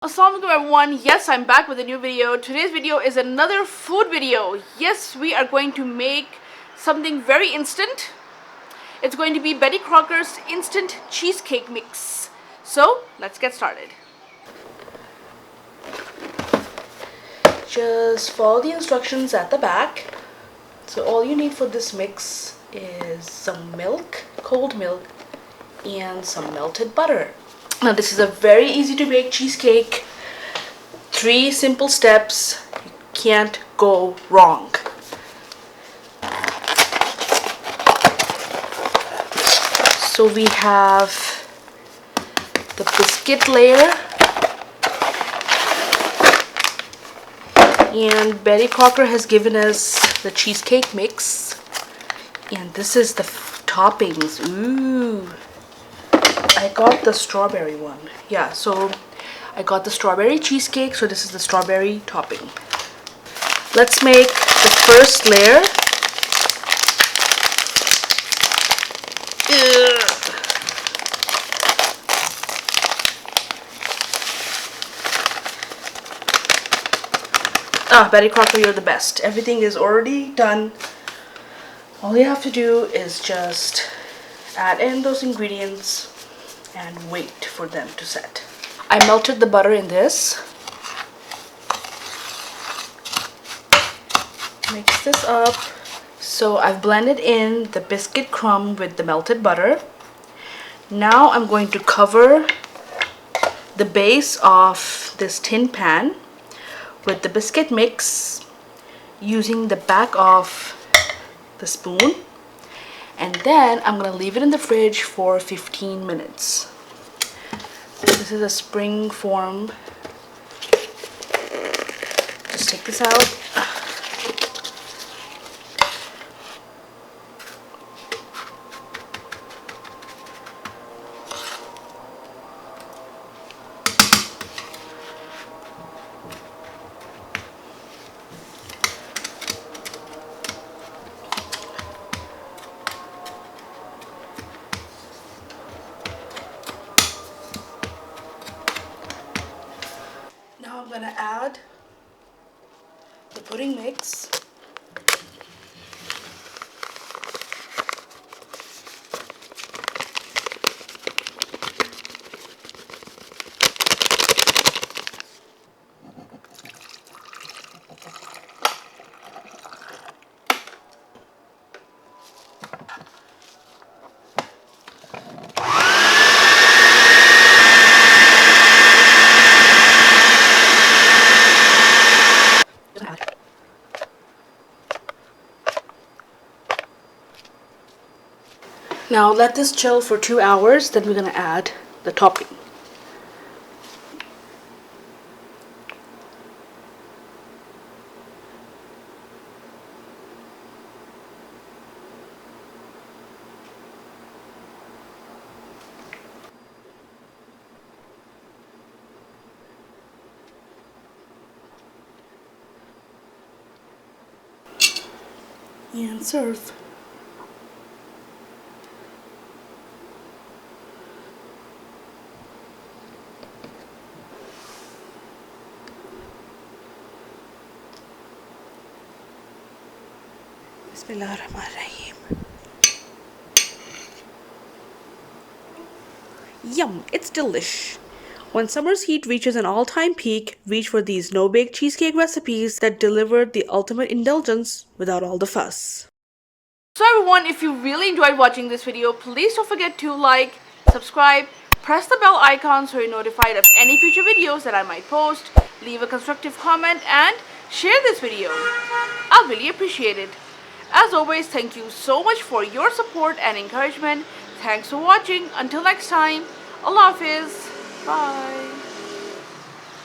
Assalamualaikum everyone. Yes, I'm back with a new video. Today's video is another food video. Yes, we are going to make something very instant. It's going to be Betty Crocker's instant cheesecake mix. So, let's get started. Just follow the instructions at the back. So all you need for this mix is some milk, cold milk, and some melted butter. Now this is a very easy to make cheesecake. 3 simple steps. You can't go wrong. So we have the biscuit layer. And Betty Crocker has given us the cheesecake mix. And this is the toppings. Ooh. I got the strawberry one. Yeah, so I got the strawberry cheesecake, so this is the strawberry topping. Let's make the first layer. Betty Crocker, you're the best. Everything is already done. All you have to do is just add in those ingredients and wait for them to set. I melted the butter in this. Mix this up. So I've blended in the biscuit crumb with the melted butter. Now I'm going to cover the base of this tin pan with the biscuit mix using the back of the spoon. And then I'm going to leave it in the fridge for 15 minutes. This is a spring form. Just take this out. Now I'm gonna add the pudding mix. Now let this chill for 2 hours, then we're going to add the topping. And serve. Bismillahirrahmanirrahim. Yum, it's delish. When summer's heat reaches an all-time peak, reach for these no-bake cheesecake recipes that deliver the ultimate indulgence without all the fuss. So everyone, if you really enjoyed watching this video, please don't forget to like, subscribe, press the bell icon so you're notified of any future videos that I might post, leave a constructive comment, and share this video. I'll really appreciate it. As always, thank you so much for your support and encouragement. Thanks for watching. Until next time, Allah Hafiz. Bye.